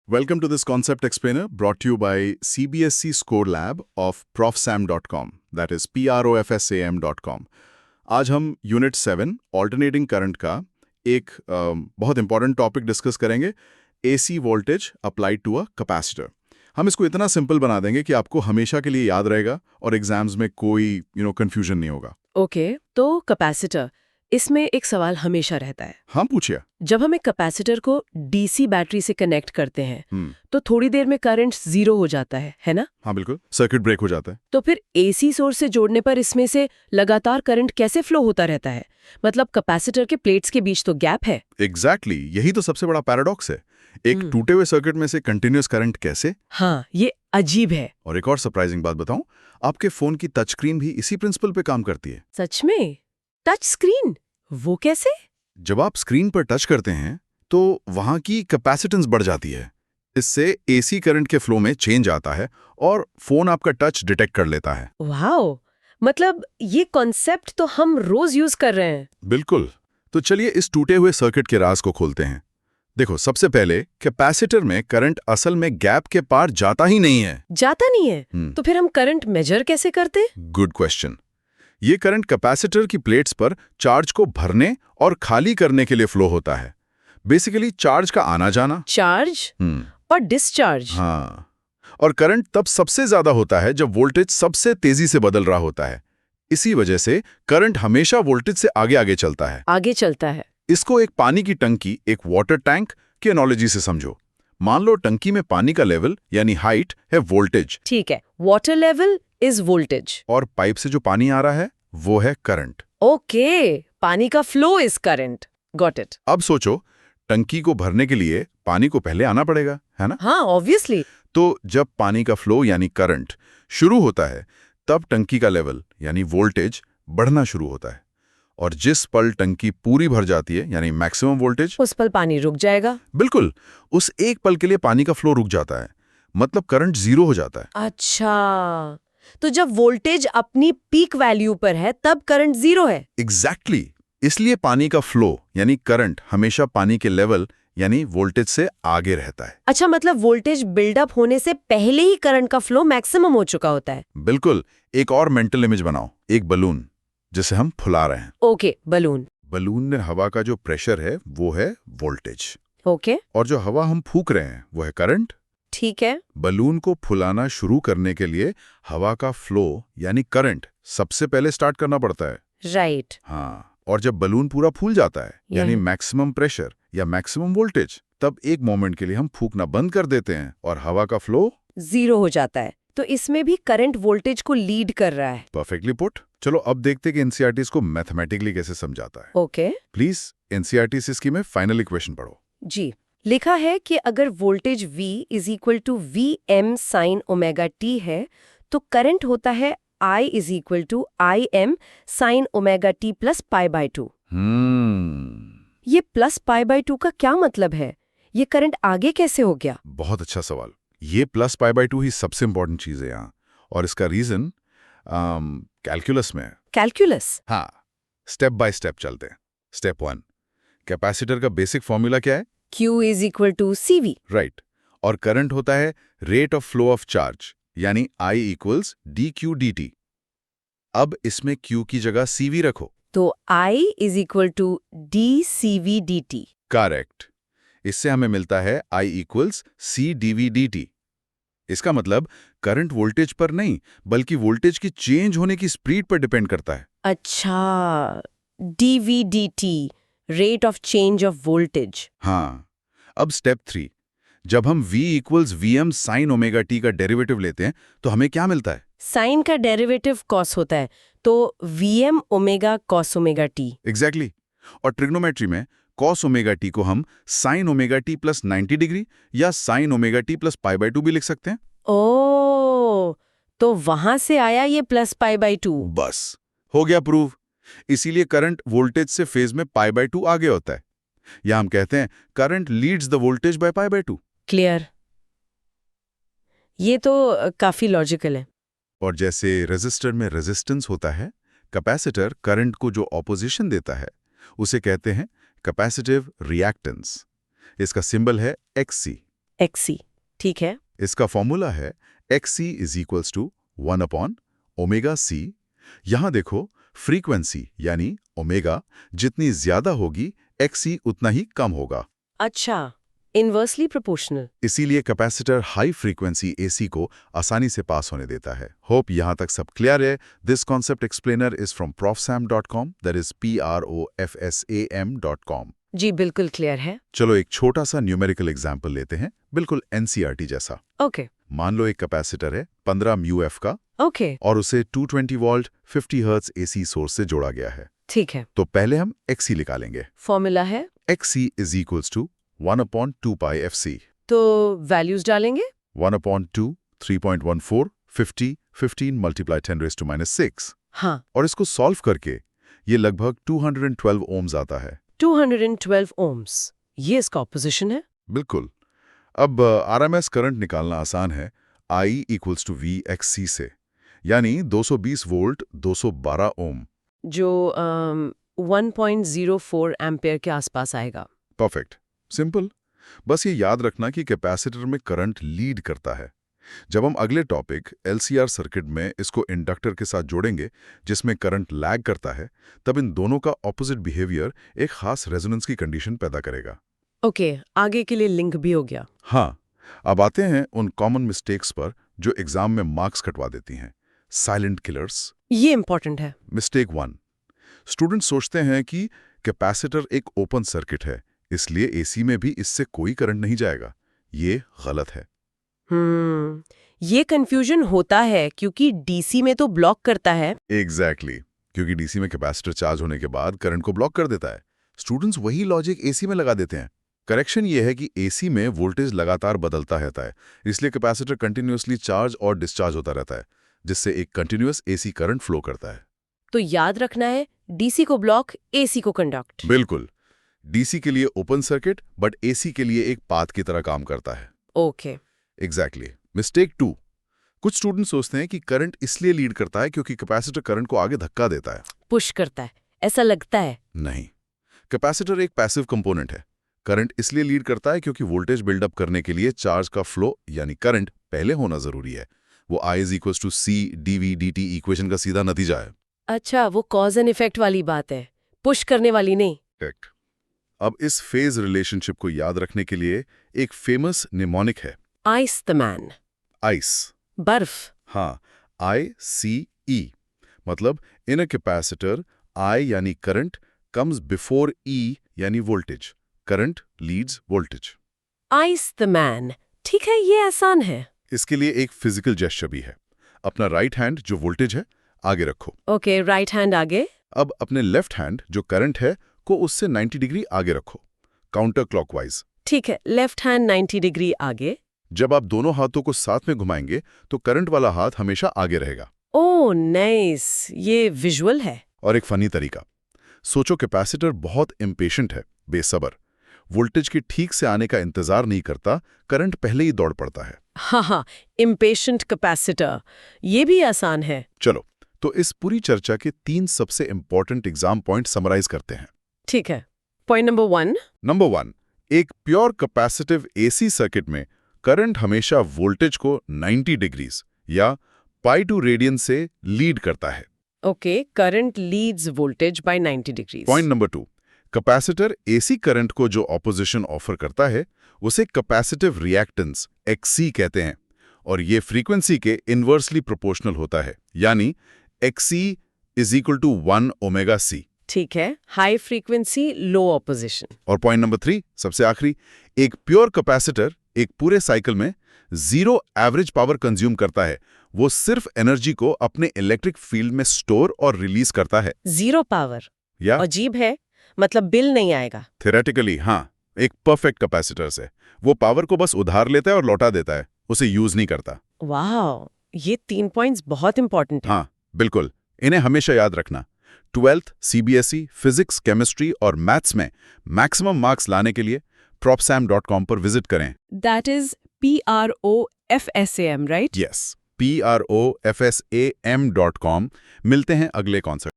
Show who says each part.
Speaker 1: Welcome to this concept explainer brought to you by CBSC Score Lab of profsam.com, that is profsam.com. आज हम unit 7 alternating current का एक बहुत important topic discuss करेंगे, AC voltage applied to a capacitor. हम इसको इतना simple बना देंगे कि आपको हमेशा के लिए याद रहेगा और एग्जाम्स में कोई कंफ्यूजन नहीं होगा।
Speaker 2: ओके, तो कैपेसिटर, इसमें एक सवाल हमेशा रहता है।
Speaker 1: हाँ, पूछिए।
Speaker 2: जब हम एक कैपेसिटर को डीसी बैटरी से कनेक्ट करते हैं तो थोड़ी देर में करंट 0 हो जाता है ना?
Speaker 1: हाँ बिल्कुल, सर्किट ब्रेक हो जाता है।
Speaker 2: तो फिर एसी सोर्स से जोड़ने पर इसमें से लगातार करंट कैसे फ्लो होता रहता है? मतलब कैपेसिटर के प्लेट्स के बीच तो गैप है।
Speaker 1: एग्जैक्टली, यही तो सबसे बड़ा पैराडॉक्स है। एक टूटे हुए सर्किट में से कंटिन्यूअस करंट कैसे?
Speaker 2: हाँ, ये अजीब है।
Speaker 1: और एक और सरप्राइजिंग बात बताऊं, आपके फोन की टच स्क्रीन भी इसी प्रिंसिपल पे काम करती है।
Speaker 2: सच में? Touch screen? वो कैसे?
Speaker 1: जब आप स्क्रीन पर टच करते हैं तो वहां की कैपेसिटेंस बढ़ जाती है। इससे एसी करंट के फ्लो में चेंज आता है और फोन आपका टच डिटेक्ट कर लेता है।
Speaker 2: वाओ, मतलब ये कॉन्सेप्ट तो हम रोज यूज कर रहे हैं।
Speaker 1: बिल्कुल। तो चलिए इस टूटे हुए सर्किट के राज को खोलते हैं। देखो, सबसे पहले कैपेसिटर में करंट असल में गैप के पार जाता ही नहीं है।
Speaker 2: जाता नहीं है? तो फिर हम करंट मेजर कैसे करते?
Speaker 1: Good question. ये करंट कैपेसिटर की प्लेट्स पर चार्ज को भरने और खाली करने के लिए फ्लो होता है। बेसिकली चार्ज का आना जाना।
Speaker 2: चार्ज और डिस्चार्ज।
Speaker 1: हाँ, और करंट तब सबसे ज्यादा होता है जब वोल्टेज सबसे तेजी से बदल रहा होता है। इसी वजह से करंट हमेशा वोल्टेज से आगे आगे चलता है।
Speaker 2: आगे चलता है।
Speaker 1: इसको एक पानी की टंकी, एक वाटर टैंक की एनालॉजी से समझो। मान लो टंकी में पानी का लेवल यानी हाइट है वोल्टेज।
Speaker 2: ठीक है, वाटर लेवल इज वोल्टेज
Speaker 1: और पाइप से जो पानी आ रहा है वो है करंट।
Speaker 2: ओके, पानी का flow is current. Got it.
Speaker 1: अब सोचो, टंकी को भरने के लिए पानी को पहले आना पड़ेगा, है ना?
Speaker 2: हाँ, ऑब्वियसली।
Speaker 1: तो जब पानी का फ्लो यानी करंट शुरू होता है तब टंकी का लेवल यानी वोल्टेज बढ़ना शुरू होता है, और जिस पल टंकी पूरी भर जाती है यानी मैक्सिमम वोल्टेज,
Speaker 2: उस पल पानी रुक जाएगा।
Speaker 1: बिल्कुल, उस एक पल के लिए पानी का फ्लो रुक जाता है, मतलब करंट 0 हो जाता है।
Speaker 2: अच्छा, तो जब वोल्टेज अपनी पीक वैल्यू पर है तब करंट 0 है।
Speaker 1: एग्जैक्टली। इसलिए पानी का फ्लो यानी करंट हमेशा पानी के लेवल यानी वोल्टेज से आगे रहता है।
Speaker 2: अच्छा, मतलब वोल्टेज बिल्डअप होने से पहले ही करंट का फ्लो मैक्सिमम हो चुका होता है।
Speaker 1: बिल्कुल। एक और मेंटल इमेज बनाओ, एक बलून जिसे हम फुला रहे हैं।
Speaker 2: Okay, balloon.
Speaker 1: बलून में हवा का जो प्रेशर है वो है वोल्टेज।
Speaker 2: ओके।
Speaker 1: और जो हवा हम फूंक रहे हैं वो है करंट।
Speaker 2: ठीक है।
Speaker 1: बलून को फुलाना शुरू करने के लिए हवा का फ्लो यानी करंट सबसे पहले स्टार्ट करना पड़ता है।
Speaker 2: राइट।
Speaker 1: हाँ, और जब बलून पूरा फूल जाता है यानी मैक्सिमम प्रेशर या मैक्सिमम वोल्टेज, तब एक मोमेंट के लिए हम फूंकना बंद कर देते हैं और हवा का फ्लो
Speaker 2: 0 हो जाता है। तो इसमें भी करंट वोल्टेज को लीड कर रहा है।
Speaker 1: Perfectly put. चलो अब देखते हैं कि एनसीईआरटी इसको मैथमेटिकली कैसे समझाता है।
Speaker 2: ओके।
Speaker 1: प्लीज एनसीईआरटी से इसकी में फाइनल इक्वेशन पढ़ो।
Speaker 2: जी, लिखा है कि अगर voltage V is equal to VM sine omega t है तो करंट होता है I is equal to IM sine omega t plus pi by 2। ये प्लस पाई बाय 2 का क्या मतलब है? ये करंट आगे कैसे हो गया?
Speaker 1: बहुत अच्छा सवाल। ये प्लस पाई बाय 2 ही सबसे इंपॉर्टेंट चीज है यहाँ, और इसका रीजन कैलकुलस में है।
Speaker 2: कैलकुलस?
Speaker 1: हाँ, स्टेप बाय स्टेप चलते हैं। स्टेप 1, कैपेसिटर का बेसिक फॉर्मूला क्या है?
Speaker 2: Q is equal to CV।
Speaker 1: राइट। और करंट होता है rate of flow of charge यानी I इक्वल्स dQ dt। अब इसमें Q की जगह CV रखो
Speaker 2: तो I is equal to dCV dt।
Speaker 1: Correct. इससे हमें मिलता है I इक्वल्स CdV dt। इसका मतलब करंट वोल्टेज पर नहीं बल्कि वोल्टेज की चेंज होने की स्पीड पर डिपेंड करता है।
Speaker 2: अच्छा, dV dt, rate of change of voltage.
Speaker 1: हाँ। अब स्टेप 3, जब हम V equals VM sine omega t का डेरिवेटिव लेते हैं तो हमें क्या मिलता है?
Speaker 2: साइन का डेरिवेटिव कॉस होता है, तो VM omega cos omega t।
Speaker 1: Exactly. और ट्रिग्नोमेट्री में कॉस ओमेगा टी को हम sine omega t plus 90 degree या sine omega t plus pi by 2 भी लिख सकते हैं।
Speaker 2: ओ, तो वहां से आया ये प्लस पाई बाय 2।
Speaker 1: बस हो गया प्रूव। इसीलिए करंट वोल्टेज से फेज में पाई बाय 2 आगे होता है, या हम कहते हैं current leads the voltage by pi by 2।
Speaker 2: Clear. ये तो काफी लॉजिकल है।
Speaker 1: और जैसे रेजिस्टर में रेजिस्टेंस होता है, कैपेसिटर करंट को जो ऑपोजिशन देता है उसे कहते हैं कैपेसिटिव रिएक्टेंस। इसका सिंबल है Xc।
Speaker 2: XC, ठीक है।
Speaker 1: इसका फॉर्मूला है XC is 1 upon omega C। यहां देखो, फ्रीक्वेंसी यानी ओमेगा जितनी ज्यादा होगी, XC उतना ही कम होगा।
Speaker 2: अच्छा, इनवर्सली प्रोपोर्शनल।
Speaker 1: इसीलिए कैपेसिटर हाई फ्रीक्वेंसी AC को आसानी से पास होने देता है। होप यहां तक सब क्लियर है। This concept explainer is from profsam.com, that is profsam.com।
Speaker 2: जी बिल्कुल क्लियर है।
Speaker 1: चलो एक छोटा सा न्यूमेरिकल एग्जाम्पल लेते हैं, बिल्कुल NCERT जैसा।
Speaker 2: ओके
Speaker 1: मान लो एक कैपेसिटर है 15 μF का,
Speaker 2: ओके,
Speaker 1: और उसे 220 वोल्ट 50 हर्ट्ज AC सोर्स से जोड़ा गया है।
Speaker 2: ठीक है।
Speaker 1: तो पहले हम XC निकालेंगे।
Speaker 2: फॉर्मूला है,
Speaker 1: XC is 1 upon 2 pi FC।
Speaker 2: तो वैल्यूज डालेंगे।
Speaker 1: 1 अपॉन 2, 3.14, 50, 15 मल्टीप्लाई 10⁻⁶।
Speaker 2: हाँ,
Speaker 1: और इसको सॉल्व करके ये लगभग 212 ओम्स आता है।
Speaker 2: 212 ohms, ये इसका ऑपोजिशन है।
Speaker 1: बिल्कुल। अब RMS करंट निकालना आसान है, I = VXC से, यानी 220 वोल्ट 212 ओम।
Speaker 2: जो 1.04 एम्पेयर के आसपास आएगा।
Speaker 1: Perfect, simple. बस ये याद रखना कि कैपेसिटर में करंट लीड करता है। जब हम अगले टॉपिक LCR सर्किट में इसको इंडक्टर के साथ जोड़ेंगे, जिसमें करंट लैग करता है, तब इन दोनों का ऑपोजिट बिहेवियर एक खास रेजोनेंस की कंडीशन पैदा करेगा।
Speaker 2: ओके, आगे के लिए लिंक भी हो गया।
Speaker 1: हाँ, अब आते हैं उन कॉमन मिस्टेक्स पर जो एग्जाम में मार्क्स कटवा देती हैं। Silent killers.
Speaker 2: ये इंपॉर्टेंट है।
Speaker 1: मिस्टेक 1, स्टूडेंट सोचते हैं कि कैपेसिटर एक ओपन सर्किट है, इसलिए AC में भी इससे कोई करंट नहीं जाएगा। ये गलत है।
Speaker 2: ये कंफ्यूजन होता है क्योंकि DC में तो ब्लॉक करता है।
Speaker 1: एग्जैक्टली, क्योंकि DC में कैपेसिटर चार्ज होने के बाद करंट को ब्लॉक कर देता है। स्टूडेंट्स वही लॉजिक AC में लगा देते हैं। करेक्शन ये है कि AC में वोल्टेज लगातार बदलता रहता है, इसलिए कैपेसिटर कंटिन्यूअसली चार्ज और डिस्चार्ज होता रहता है, जिससे एक कंटिन्यूअस AC करंट फ्लो करता है।
Speaker 2: तो याद रखना है, DC को ब्लॉक, AC को कंडक्ट।
Speaker 1: बिल्कुल, DC के लिए ओपन सर्किट, बट AC के लिए एक पाथ की तरह काम करता है।
Speaker 2: Okay,
Speaker 1: exactly. मिस्टेक 2, कुछ स्टूडेंट सोचते हैं कि करंट इसलिए लीड करता है क्योंकि कैपेसिटर करंट को आगे धक्का देता है।
Speaker 2: पुश करता है, ऐसा लगता है।
Speaker 1: नहीं, कैपेसिटर एक पैसिव कंपोनेंट है। करंट इसलिए लीड करता है क्योंकि वोल्टेज बिल्डअप करने के लिए चार्ज का फ्लो यानी करंट पहले होना जरूरी है। वो I = C dV/dt इक्वेशन का सीधा नतीजा है।
Speaker 2: अच्छा, वो कॉज एंड इफेक्ट वाली बात है, पुश करने वाली नहीं।
Speaker 1: करेक्ट। अब इस फेज रिलेशनशिप को याद रखने के लिए एक फेमस निमोनिक है,
Speaker 2: आइस द मैन,
Speaker 1: आइस।
Speaker 2: बर्फ।
Speaker 1: हाँ, ICE, मतलब इन अ कैपेसिटर I यानी करंट कम्स बिफोर E यानी voltage. Current Leeds voltage.
Speaker 2: Ice the man, ठीक है, ये आसान है।
Speaker 1: इसके लिए एक फिजिकल जेस्चर भी है। अपना राइट हैंड जो वोल्टेज है आगे रखो।
Speaker 2: ओके, राइट हैंड आगे।
Speaker 1: अब अपने लेफ्ट हैंड जो करंट है को उससे 90 डिग्री आगे रखो, काउंटर क्लॉकवाइज।
Speaker 2: ठीक है, लेफ्ट हैंड 90 डिग्री आगे।
Speaker 1: जब आप दोनों हाथों को साथ में घुमाएंगे तो करंट वाला हाथ हमेशा आगे रहेगा।
Speaker 2: ओह नाइस, ये विजुअल है।
Speaker 1: और एक फनी तरीका, सोचो कैपेसिटर बहुत इम्पेशेंट है, बेसब्र। वोल्टेज के ठीक से आने का इंतजार नहीं करता, करंट पहले ही दौड़ पड़ता है।
Speaker 2: हाँ, इम्पेशेंट कैपेसिटर, ये भी आसान है।
Speaker 1: चलो, तो इस पूरी चर्चा के 3 सबसे इंपॉर्टेंट एग्जाम पॉइंट समराइज करते हैं।
Speaker 2: ठीक है। Point number 1।
Speaker 1: नंबर 1, एक प्योर कैपेसिटिव AC सर्किट में करंट हमेशा वोल्टेज को 90 डिग्रीज या π2 रेडियन से लीड करता है।
Speaker 2: Okay, current Leeds voltage bye 90 degrees.
Speaker 1: Point number 2, capacitor AC current को जो ऑपोजिशन ऑफर करता है उसे कैपेसिटिव रिएक्टेंस XC कहते हैं, और ये फ्रीक्वेंसी के इनवर्सली प्रोपोर्शनल होता है, यानी XC = 1 ओमेगा C।
Speaker 2: ठीक है, हाई फ्रीक्वेंसी, लो ऑपोजिशन।
Speaker 1: और पॉइंट नंबर 3, सबसे आखिरी, एक प्योर कैपेसिटर एक पूरे साइकिल में 0 एवरेज पावर कंज्यूम करता है। वो सिर्फ एनर्जी को अपने इलेक्ट्रिक फील्ड में स्टोर और रिलीज करता है।
Speaker 2: 0 पावर,
Speaker 1: या
Speaker 2: अजीब है, मतलब बिल नहीं आएगा।
Speaker 1: थ्योरेटिकली हाँ, एक परफेक्ट कैपेसिटर से वो पावर को बस उधार लेता है और लौटा देता है, उसे यूज नहीं करता।
Speaker 2: वाह, ये 3 पॉइंट्स बहुत इंपॉर्टेंट है।
Speaker 1: हाँ बिल्कुल, इन्हें हमेशा याद रखना। 12th CBSE फिजिक्स, केमिस्ट्री और मैथ्स में मैक्सिमम मार्क्स लाने के लिए profsam.com पर विजिट करें।
Speaker 2: That is PROFSAM, right?
Speaker 1: Yes, PROFSAM.com। मिलते हैं अगले कॉन्सेप्ट।